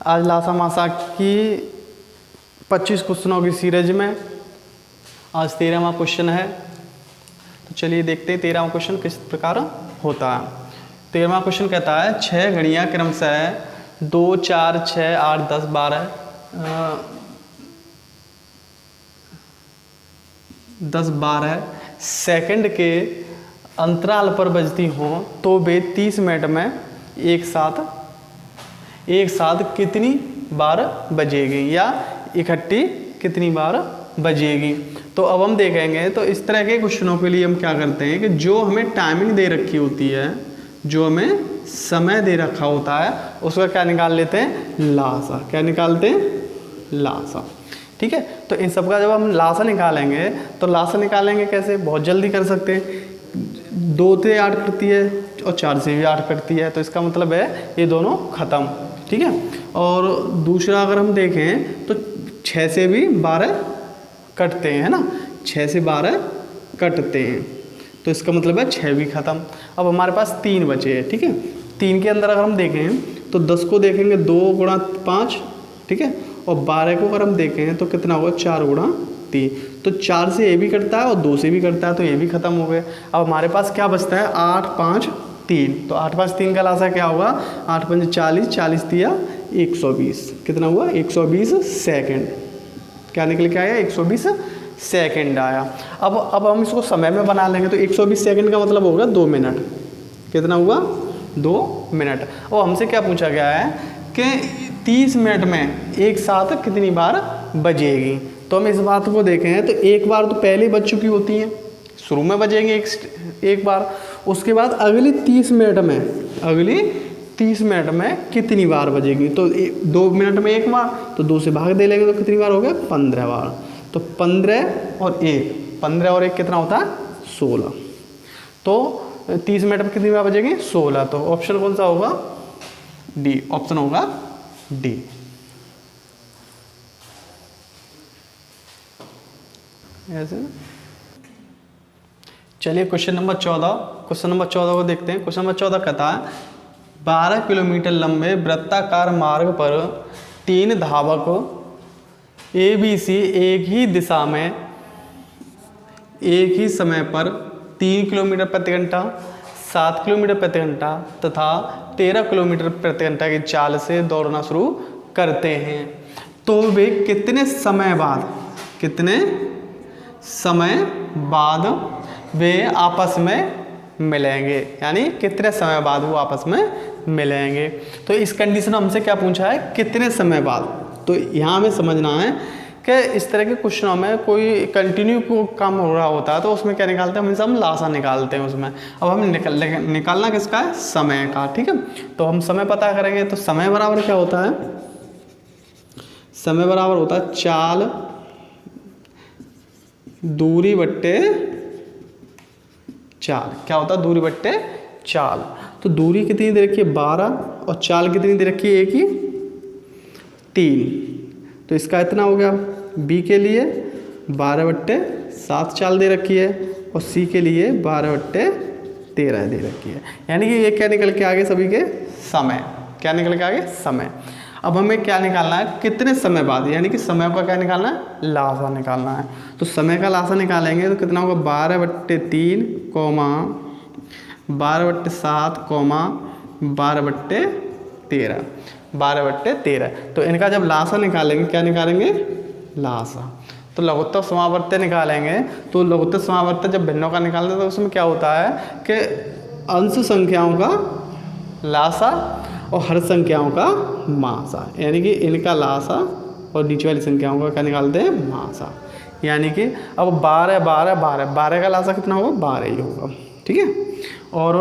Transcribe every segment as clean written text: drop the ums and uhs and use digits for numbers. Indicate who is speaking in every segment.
Speaker 1: आज लासा मासा की 25 क्वेश्चनों की सीरीज में आज 13वां क्वेश्चन है। तो चलिए देखते हैं 13वां क्वेश्चन किस प्रकार होता है। 13वां क्वेश्चन कहता है 6 घड़ियाँ क्रमशः 2, 4, 6, 8, 10, 12 सेकंड के अंतराल पर बजती हों तो वे 30 मिनट में एक साथ कितनी बार बजेगी या इकट्ठी कितनी बार बजेगी। तो अब हम देखेंगे तो इस तरह के क्वेश्चनों के लिए हम क्या करते हैं कि जो हमें टाइमिंग दे रखी होती है, जो हमें समय दे रखा होता है, उसका क्या निकाल लेते हैं, लासा। क्या निकालते हैं, लासा। ठीक है। तो इन सब का जब हम लासा निकालेंगे तो लासा निकालेंगे कैसे, बहुत जल्दी कर सकते हैं। 2 से 8 करती है और 4 से भी 8 करती है, तो इसका मतलब है ये दोनों खत्म। ठीक है। और दूसरा अगर हम देखें तो 6 से भी 12 कटते हैं, है ना, 6 से 12 कटते हैं, तो इसका मतलब है 6 भी खत्म। अब हमारे पास 3 बचे हैं। ठीक है। 3 के अंदर अगर हम देखें तो 10 को देखेंगे 2 गुणा 5, ठीक है, और 12 को अगर हम देखें तो कितना होगा, 4 गुणा 3। तो 4 से ये भी कटता है और 2 से भी कटता है, तो ये भी खत्म हो गए। अब हमारे पास क्या बचता है, 8, 5, 3। तो 8, 5, 3 का लासा क्या होगा, 8, 5, 40, 40 दिया 120। कितना हुआ, 120 सेकेंड। क्या निकल के आया, 120 सेकेंड आया। अब हम इसको समय में बना लेंगे तो 120 सेकेंड का मतलब होगा 2 मिनट। कितना हुआ, 2 मिनट। और हमसे क्या पूछा गया है कि 30 मिनट में एक साथ कितनी बार बजेगी। तो हम इस बात को देखें तो एक बार तो पहले बज चुकी होती हैं, शुरू में बजेंगे एक बार, उसके बाद अगली 30 मिनट में कितनी बार बजेगी। तो 2 मिनट में एक बार, तो 2 से भाग दे लेंगे तो कितनी बार हो गया, 15 बार। तो 15 और 1 कितना होता है, 16। तो 30 मिनट में कितनी बार बजेगी, 16। तो ऑप्शन कौन सा होगा, डी। ऑप्शन होगा डी। ऐसे। चलिए क्वेश्चन नंबर 14 को देखते हैं। क्वेश्चन नंबर 14 कहता है 12 किलोमीटर लंबे वृत्ताकार मार्ग पर 3 धावक ABC एक ही दिशा में एक ही समय पर 3 किलोमीटर प्रति घंटा, 7 किलोमीटर प्रति घंटा तथा 13 किलोमीटर प्रति घंटा की चाल से दौड़ना शुरू करते हैं तो वे कितने समय बाद वे आपस में मिलेंगे, यानी कितने समय बाद वो आपस में मिलेंगे। तो इस कंडीशन में हमसे क्या पूछा है, कितने समय बाद। तो यहाँ हमें समझना है कि इस तरह के क्वेश्चनों में कोई कंटिन्यू काम हो रहा होता है तो उसमें क्या निकालते हैं, हमेशा हम लासा निकालते हैं उसमें। अब हमें निकालना किसका है, समय का। ठीक है। तो हम समय पता करेंगे तो समय बराबर क्या होता है, समय बराबर होता है चाल दूरी बट्टे चाल। क्या होता है, दूरी बट्टे चाल। तो दूरी कितनी दे रखी है, 12, और चाल कितनी दे रखी है, 1 ही 3। तो इसका इतना हो गया। बी के लिए 12/7 चाल दे रखी है और सी के लिए 12/13 दे रखी है। यानी कि ये क्या निकल के आगे, सभी के समय। क्या निकल के आगे, समय। अब हमें क्या निकालना है, कितने समय बाद, यानी कि समय का क्या निकालना है, लासा निकालना है। तो समय का लासा निकालेंगे तो कितना होगा, 12/3, 12/7, 12/13, 12/13। तो इनका जब लासा निकालेंगे, क्या निकालेंगे, लासा। तो लघुत्तम समावर्त्य निकालेंगे तो लघुत्तम समावर्त्य जब भिन्नों का निकालते हैं तो उसमें क्या होता है कि अंश संख्याओं का लासा और हर संख्याओं का मासा, यानी कि इनका लासा और नीचे वाली संख्याओं का क्या निकालते हैं, मासा। यानी कि अब 12 का लासा कितना होगा, 12 ही होगा। ठीक है। और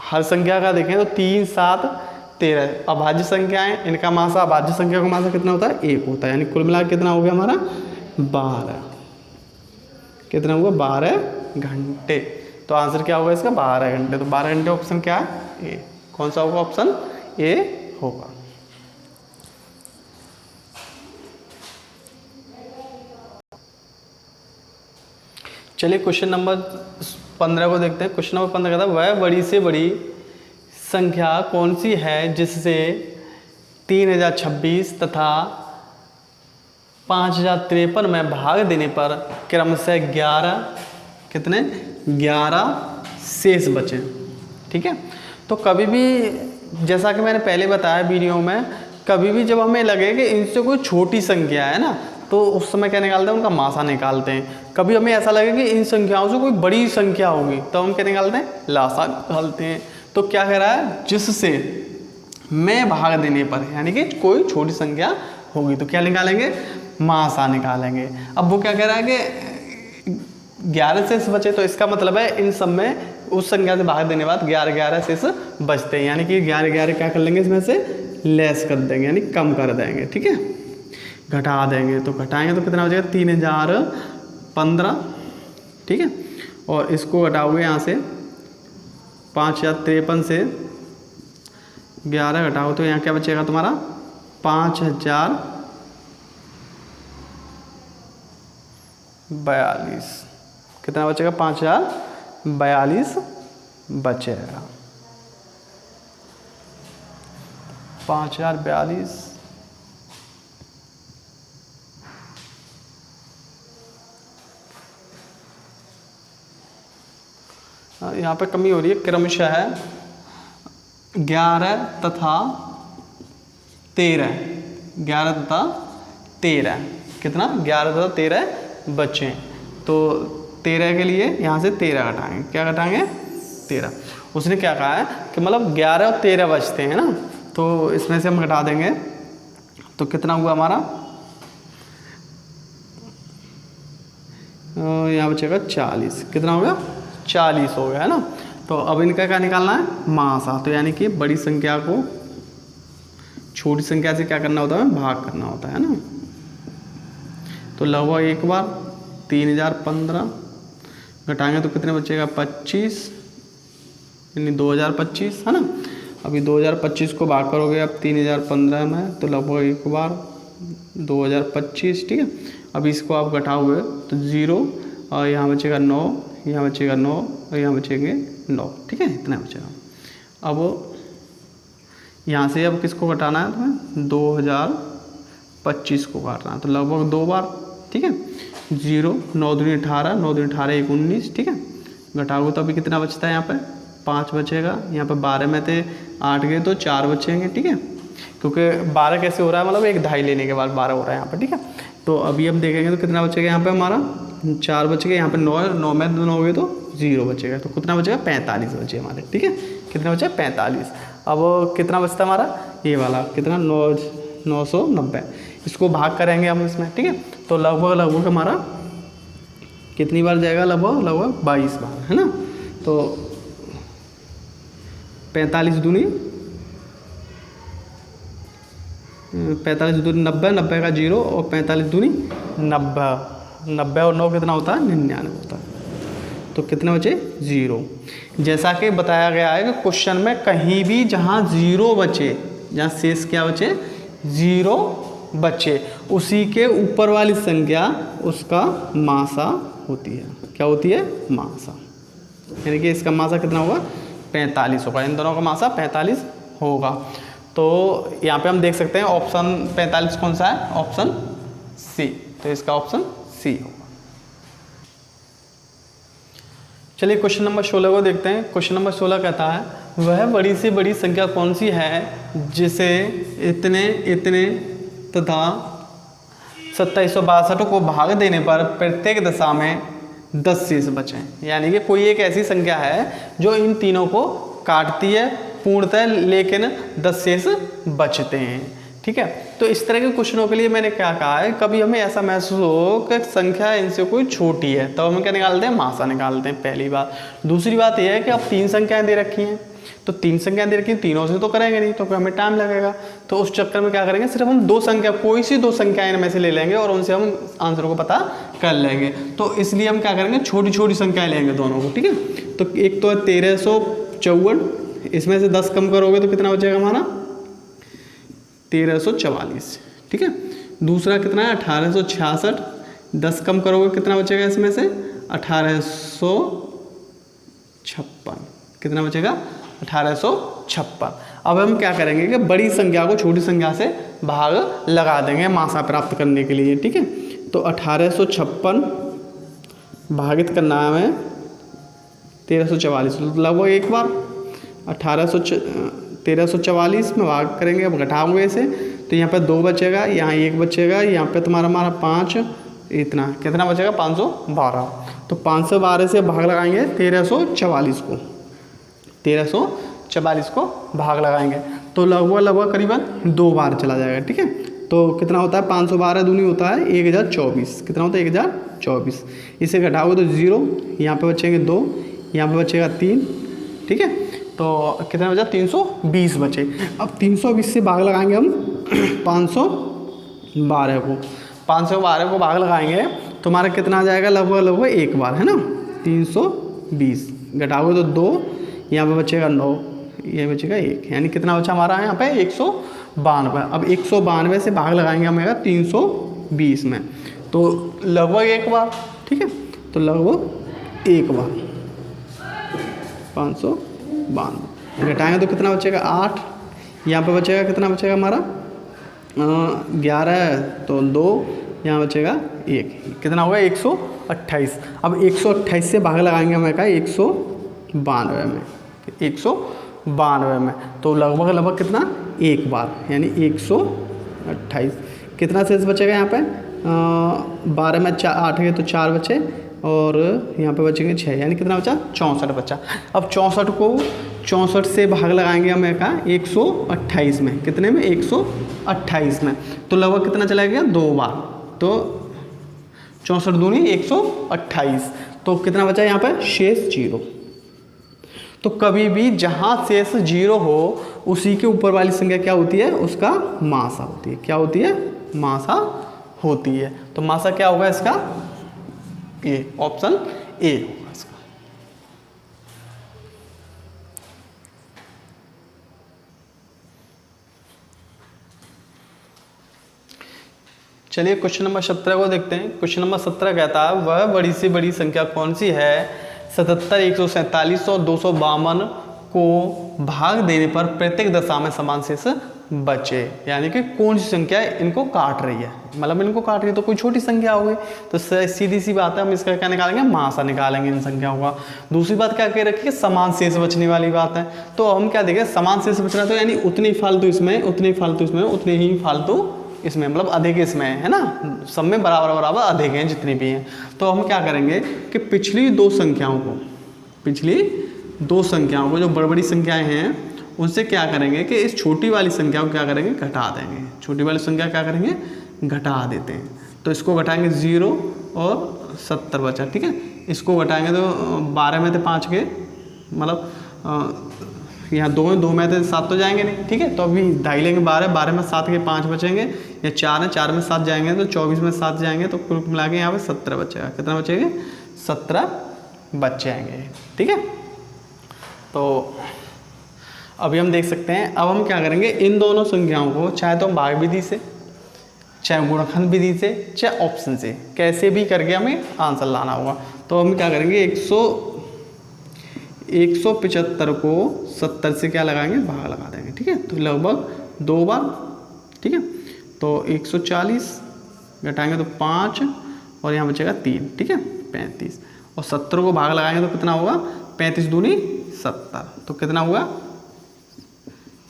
Speaker 1: हर संख्या का देखें तो 3, 7, 13 अभाज्य संख्याएं, इनका मासा अभाज्य संख्या का मासा कितना होता है, 1 होता है। यानी कुल मिला कितना हो गया हमारा, 12। कितना हुआ, 12 घंटे। तो आंसर क्या होगा इसका, 12 घंटे। तो 12 घंटे ऑप्शन क्या है, ए। कौन सा होगा, ऑप्शन ए होगा। चलिए क्वेश्चन नंबर 15 को देखते हैं। क्वेश्चन नंबर 15 कहता है वह बड़ी से बड़ी संख्या कौन सी है जिससे 3026 तथा 5053 में भाग देने पर क्रमशः 11 शेष बचे। ठीक है, तो कभी भी जैसा कि मैंने पहले बताया वीडियो में, कभी भी जब हमें लगे कि इनसे कोई छोटी संख्या है ना, तो उस समय क्या निकालते हैं, उनका मासा निकालते हैं। कभी हमें ऐसा लगे कि इन संख्याओं से कोई बड़ी संख्या होगी, तो हम क्या निकालते हैं, लासा निकालते हैं। तो क्या कह रहा है, जिससे में भाग देने पर, यानी कि कोई छोटी संख्या होगी तो क्या निकालेंगे, मासा निकालेंगे। अब वो क्या कह रहा है कि 11 शेष बचे, तो इसका मतलब है इन सब में उस संख्या से भाग देने के बाद 11 शेष बचते हैं, यानी कि 11 क्या कर लेंगे, इसमें से लेस कर देंगे, यानी कम कर देंगे। ठीक है, घटा देंगे, तो घटाएंगे तो कितना हो जाएगा, 3015। ठीक है, और इसको घटाओगे यहाँ से 5053 से 11 घटाओ तो यहाँ क्या बचेगा तुम्हारा, 5042। कितना बचेगा, 5042 बचेगा। 5042 यहाँ पे कमी हो रही है, क्रमशः 11 तथा 13, 11 तथा 13, कितना, 11 तथा 13 बचे। तो 13 के लिए यहाँ से 13 घटाएंगे, क्या घटाएंगे, 13। उसने क्या कहा है कि मतलब 11 और 13 बचते हैं ना, तो इसमें से हम घटा देंगे तो कितना हुआ हमारा, यहाँ बचेगा 40। कितना हो गया, 40 हो गया है ना। तो अब इनका क्या निकालना है, मासा। तो यानी कि बड़ी संख्या को छोटी संख्या से क्या करना होता है, भाग करना होता है ना। तो लगभग एक बार 3015 घटाएंगे तो कितने बचेगा, 25, यानी 2025 है ना। अभी 2025 को भाग करोगे अब 3015 में, तो लगभग एक बार 2025। ठीक है, अभी इसको आप घटाओगे तो 0 और यहाँ बचेगा 9, यहाँ बचेगा 9 और यहाँ बचेंगे 9। ठीक है, इतना बचेगा। अब यहाँ से अब किसको घटाना है तुम्हें, 2025 को घटाना है, तो लगभग 2 बार। ठीक है, 0, 9 दूनी 18, 9 दूनी 18 1 19। ठीक है, घटाओगे तो अभी कितना बचता है, यहाँ पे 5 बचेगा। यहाँ पे 12 में थे 8 गए तो 4 बचेंगे। ठीक है, क्योंकि 12 कैसे हो रहा है, मतलब एक दहाई लेने के बाद 12 हो रहा है यहाँ पर। ठीक है, तो अभी हम देखेंगे तो कितना बचेगा, यहाँ पे हमारा 4 बच गए, यहाँ पे 9 में 2 हो गए तो 0 बचेगा, तो कितना बचेगा, 45 बचे हमारे। ठीक है, कितना बचा, 45। अब कितना बचता हमारा, ये वाला कितना, 990। इसको भाग करेंगे हम इसमें। ठीक है, तो लगभग हमारा कितनी बार जाएगा, लगभग 22 बार है ना। तो 45 दूनी 90, 90 का 0 और 45 दूनी 90, 90 और 9 कितना होता है, 99 होता है। तो कितने बचे, 0। जैसा कि बताया गया है कि क्वेश्चन में कहीं भी जहाँ 0 बचे, जहाँ शेष क्या बचे, 0 बचे, उसी के ऊपर वाली संख्या उसका मासा होती है। क्या होती है, मासा। यानी कि इसका मासा कितना होगा, 45 होगा। इन दोनों का मासा 45 होगा। तो यहाँ पे हम देख सकते हैं ऑप्शन 45 कौन सा है, ऑप्शन सी। तो इसका ऑप्शन सी होगा। चलिए क्वेश्चन नंबर 16 को देखते हैं। क्वेश्चन नंबर 16 कहता है, वह बड़ी से बड़ी संख्या कौन सी है जिसे इतने तथा 2762 को भाग देने पर प्रत्येक दशा में 10 शेष बचें। यानी कि कोई एक ऐसी संख्या है जो इन तीनों को काटती है पूर्णतः, लेकिन 10 शेष बचते हैं। ठीक है, तो इस तरह के क्वेश्चनों के लिए मैंने क्या कहा है, कभी हमें ऐसा महसूस हो कि संख्या इनसे कोई छोटी है, तो हम क्या निकालते हैं, मासा निकालते हैं, पहली बात। दूसरी बात यह है कि अब 3 संख्याएं दे रखी हैं, तो 3 संख्याएं दे रखी हैं, तीनों से तो करेंगे नहीं, तो फिर हमें टाइम लगेगा। तो उस चक्कर में क्या करेंगे, सिर्फ हम 2 संख्या, कोई सी 2 संख्याएं इनमें से ले लेंगे और उनसे हम आंसर को पता कर लेंगे। तो इसलिए हम क्या करेंगे, छोटी छोटी संख्याएं लेंगे दोनों को। ठीक है, तो एक तो है 1354, इसमें से 10 कम करोगे तो कितना बचेगा हमारा, 1344। ठीक है, दूसरा कितना है, 1866, 10 कम करोगे कितना बचेगा, इसमें से 1856। कितना बचेगा, 1856। अब हम क्या करेंगे कि बड़ी संख्या को छोटी संख्या से भाग लगा देंगे मासा प्राप्त करने के लिए, ठीक है। तो 1856 भागित करना है हमें 1344, लगभग एक बार 1344 में भाग करेंगे। अब घटाओगे इसे तो यहाँ पे 2 बचेगा, यहाँ 1 बचेगा, यहाँ पे तुम्हारा हमारा 5, इतना कितना बचेगा 512। तो 512 से भाग लगाएंगे 1344 को, 1344 को भाग लगाएंगे तो लगभग करीबन 2 बार चला जाएगा, ठीक है। तो कितना होता है 512 दूनी होता है 1024, कितना होता है 1024। इसे घटाओगे तो 0, यहाँ पे बचेंगे 2, यहाँ पे बचेगा 3, ठीक है। तो कितना बचा 320 बचे। अब 320 से भाग लगाएंगे हम 512 को, 512 को भाग लगाएंगे तो हमारा कितना आ जाएगा लगभग एक बार, है ना। 320 घटाओगे तो 2, यहाँ पे बचेगा 9, ये बचेगा 1, यानी कितना बचा हमारा यहाँ पे 192। अब 192 से भाग लगाएंगे हमें 320 में, तो लगभग एक बार, ठीक है। तो लगभग एक बार 592 घटाएंगे तो कितना बचेगा 8, यहाँ पे बचेगा कितना बचेगा हमारा 11, तो 2, यहाँ बचेगा 1, कितना होगा 128। अब 128 से भाग लगाएंगे हमें 192 में, 192 में, तो लगभग कितना एक बार, यानी 128। कितना शेष बचेगा यहाँ पे 12 में 8 है तो 4 बचे, और यहाँ पे बचेंगे 6, यानी कितना बचा 64 बचा। अब 64 को 64 से भाग लगाएंगे हम 128 में, कितने में 128 में, तो लगभग कितना चला गया 2 बार, तो 64 दूनी 128, तो कितना बचा यहाँ पे शेष 0। तो कभी भी जहाँ शेष 0 हो उसी के ऊपर वाली संख्या क्या होती है, उसका मासा होती है। क्या होती है, मासा होती है। तो मासा क्या होगा इसका, ए, ऑप्शन ए होगा इसका। चलिए क्वेश्चन नंबर 17 को देखते हैं। क्वेश्चन नंबर 17 कहता है वह बड़ी से बड़ी संख्या कौन सी है 77, 147 और 252 को भाग देने पर प्रत्येक दशा में समान शेष बचे, यानी कि कौन सी संख्या इनको काट रही है, मतलब इनको काट रही है तो कोई छोटी संख्या होगी, तो सीधी सी बात है हम इसका क्या निकालेंगे, मासा निकालेंगे इन संख्याओं का। दूसरी बात क्या कह रखी है, समान शेष बचने वाली बात है, तो हम क्या देखें समान शेष बचना, तो यानी उतने ही फालतू इसमें, उतने ही फालतू इसमें, उतने ही फालतू इसमें, मतलब अधिक इसमें है ना, सब में बराबर बराबर अधिक हैं जितनी भी हैं। तो हम क्या करेंगे कि पिछली दो संख्याओं को जो बड़ी बड़ी संख्याएं हैं उनसे क्या करेंगे कि इस छोटी वाली संख्या को क्या करेंगे, घटा देंगे। छोटी वाली संख्या क्या करेंगे, घटा देते हैं। तो इसको घटाएंगे 0 और 70 बचा, ठीक है। इसको घटाएंगे तो 12 में थे 5 के, मतलब यहाँ 2 में थे 7 तो जाएंगे नहीं, ठीक है। तो अभी ढाई लेंगे 12 में 7 के 5 बचेंगे, या 4 में 7 जाएंगे तो 24 में 7 जाएंगे, तो कुल मिला के यहाँ पे 17 बचेगा। कितना बचेंगे, 17 बच जाएंगे, ठीक है। तो अभी हम देख सकते हैं, अब हम क्या करेंगे इन दोनों संख्याओं को, चाहे तो हम भाग विधि से, चाहे गुणनखंड विधि से, चाहे ऑप्शन से, कैसे भी करके हमें आंसर लाना होगा। तो हम क्या करेंगे 175 को 70 से क्या लगाएंगे, भाग लगा देंगे, ठीक है। तो लगभग 2 बार, ठीक है। तो 140 घटाएंगे तो 5 और यहाँ बचेगा 3, ठीक है, 35, और 70 को भाग लगाएंगे तो कितना होगा, 35 दूनी 70, तो कितना हुआ,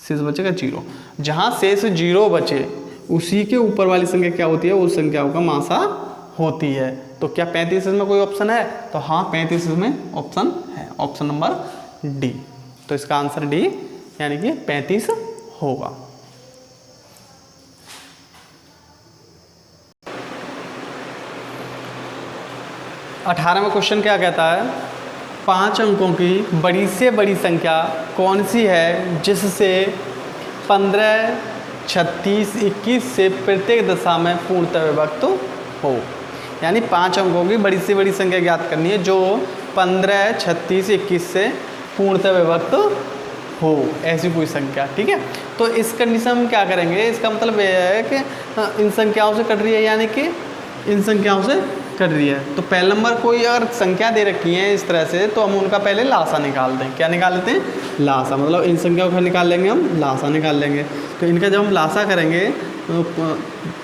Speaker 1: शेष बचेगा 0। जहाँ शेष 0 बचे उसी के ऊपर वाली संख्या क्या होती है, उस संख्याओं का मासा होती है। तो क्या 35 में कोई ऑप्शन है, तो हाँ 35 में ऑप्शन है, ऑप्शन नंबर डी। तो इसका आंसर डी यानी कि 35 होगा। अठारहवां क्वेश्चन क्या कहता है, 5 अंकों की बड़ी से बड़ी संख्या कौन सी है जिससे 15, 36, 21 से प्रत्येक दशा में पूर्णतः विभक्त हो। यानी 5 अंकों की बड़ी से बड़ी संख्या ज्ञात करनी है जो 15, 36, 21 से पूर्णतः विभक्त हो, ऐसी कोई संख्या, ठीक है। तो इस कंडीशन हम क्या करेंगे, इसका मतलब यह है कि इन संख्याओं से कट रही है, यानी कि इन संख्याओं से कट रही है। तो पहले नंबर कोई अगर संख्या दे रखी है इस तरह से, तो हम उनका पहले लासा निकाल दें। क्या निकाल लेते हैं, लासा, मतलब इन संख्याओं का निकाल लेंगे हम, लासा निकाल लेंगे। तो इनका जब हम लासा करेंगे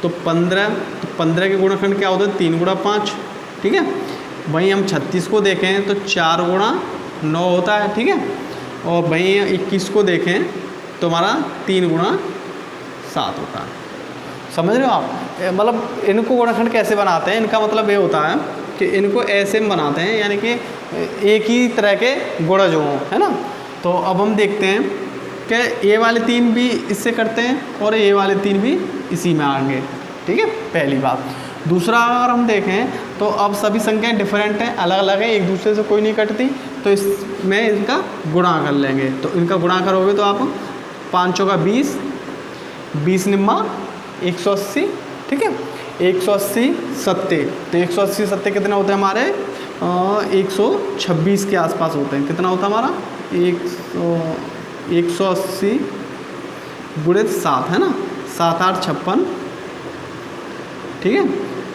Speaker 1: तो 15 के गुणनखंड क्या होता है 3 गुणा 5, ठीक है। वहीं हम 36 को देखें तो 4 गुणा 9 होता है, ठीक है। और वहीं 21 को देखें तो हमारा 3 गुणा 7 होता है। समझ रहे हो आप? मतलब इनको गुणनखंड कैसे बनाते हैं, इनका मतलब ये होता है कि इनको ऐसे में बनाते हैं, यानी कि एक ही तरह के गुणज हों, है ना। तो अब हम देखते हैं कि ये वाले 3 भी इससे करते हैं और ये वाले 3 भी इसी में आएंगे, ठीक है, पहली बात। दूसरा अगर हम देखें तो अब सभी संख्याएं डिफरेंट हैं, अलग अलग है, एक दूसरे से कोई नहीं कटती, तो इसमें इनका गुणा कर लेंगे। तो इनका गुणा करोगे तो आप 5 चौका 20, 20 निम्मा 180, ठीक है। 180 सत्ते, तो 180 सत्ते कितने होते हैं हमारे 126 के आसपास होते हैं। कितना होता है हमारा 180 गुणित 7, है ना, 7 8 56, ठीक है।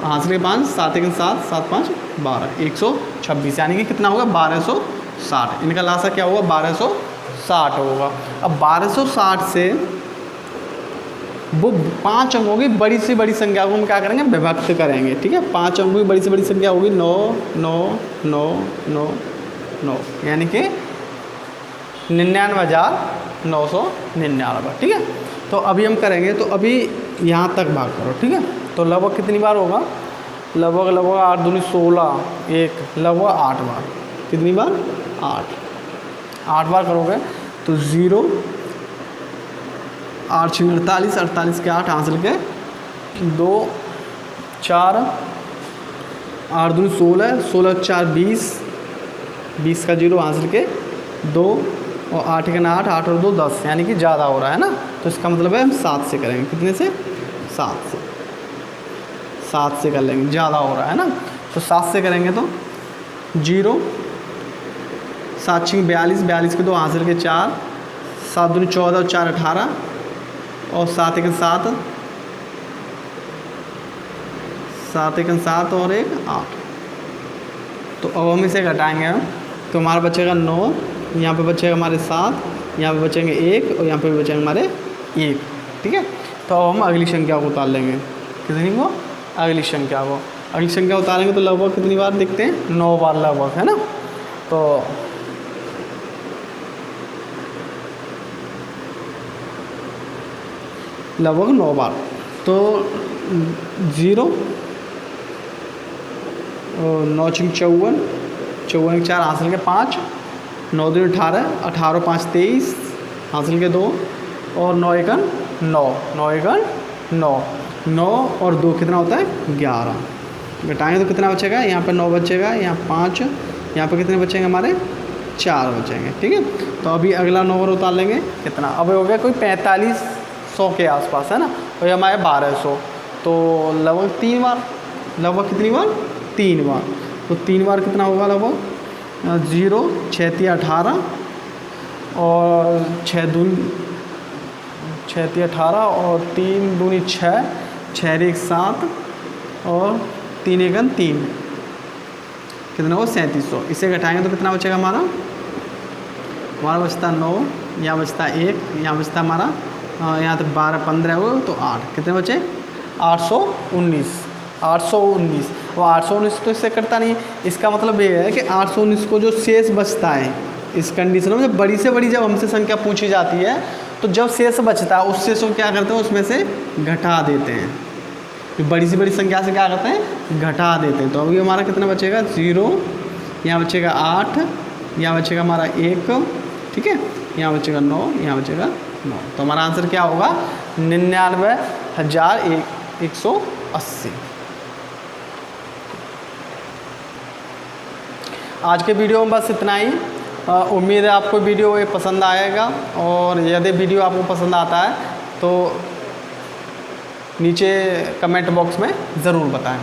Speaker 1: हासिल के 5, 7 1 7, 7 5 12, 126, यानी कि कितना होगा 1260। इनका लासा क्या होगा 1260 होगा। अब 1260 से वो 5 अंकों की बड़ी से बड़ी संख्या को हम क्या करेंगे विभक्त करेंगे, ठीक है। 5 अंकों की बड़ी से बड़ी संख्या होगी 9 9 9 9 9, यानी कि 99,999, ठीक है। तो अभी हम करेंगे, तो अभी यहाँ तक भाग करो, ठीक है। तो लगभग कितनी बार होगा, लगभग 8 दूनी 16, एक लगभग 8 बार। कितनी बार 8 बार करोगे तो 0 8 6 48, 48 के 8 हासिल के 2 4, 8 दूनी 16, 16 4 20, 20 का 0 हासिल के 2 और 8 के 8, 8 और 2 10, यानी कि ज़्यादा हो रहा है ना। तो इसका मतलब है हम 7 से करेंगे। कितने से 7 से कर लेंगे, ज़्यादा हो रहा है ना। तो 7 से करेंगे तो 0 7 6 42, 42 के 2 हासिल के 4, 7 दूनी 14 और 4 18 और 7 1 7, 7 1 7 और 1 8। तो अब हम इसे घटाएंगे हम, तो हमारा बचेगा 9, यहाँ पे बचेगा हमारे 7, यहाँ पे बचेंगे 1 और यहाँ पे भी बचेंगे हमारे 1, ठीक है। तो अब हम अगली संख्या को उतार लेंगे। कितनी को अगली संख्या उतारेंगे तो लगभग कितनी बार देखते हैं 9 बार लगभग, है ना। तो लगभग 9 बार। तो 0 9 6 54, 54 के 4 हासिल के 5, 9 2 18, 18 5 23 हासिल के 2 और 9 1 9, 9 1 9, 9 और 2 कितना होता है 11। घटाएंगे तो कितना बचेगा, यहाँ पे 9 बचेगा, यहाँ 5, यहाँ पे कितने बचेंगे हमारे 4 बचेंगे, ठीक है। तो अभी अगला नंबर उतार लेंगे। कितना अब हो गया कोई 4500 के आसपास, है ना। और ये हमारे 1200, तो लगभग 3 बार, लगभग कितनी बार 3 बार। तो 3 बार कितना होगा लगभग 0 6 3 18 और 6 दूनी 18 और 3 दूनी 6, 6 1 7 और 3 1 3, कितना हो 3700। इसे घटाएंगे तो कितना बचेगा हमारा बचता 9, यहाँ बचता 1, यहाँ बचता हमारा यहाँ तो 12 15 हो तो 8, कितने बचे 819। वो 819 तो इससे करता नहीं है। इसका मतलब ये है कि 819 को जो शेष बचता है इस कंडीशन में, जब बड़ी से बड़ी जब हमसे संख्या पूछी जाती है तो जब शेष बचता है उस शेष को क्या करते हैं उसमें से घटा देते हैं। बड़ी से बड़ी संख्या से क्या करते हैं घटा देते हैं। तो अभी हमारा कितना बचेगा 0, यहाँ बचेगा 8, यहाँ बचेगा हमारा 1, ठीक है, यहाँ बचेगा 9, यहाँ बचेगा 9। तो हमारा आंसर क्या होगा 99,180। आज के वीडियो में बस इतना ही। उम्मीद है आपको वीडियो ये पसंद आएगा, और यदि वीडियो आपको पसंद आता है तो नीचे कमेंट बॉक्स में ज़रूर बताएं।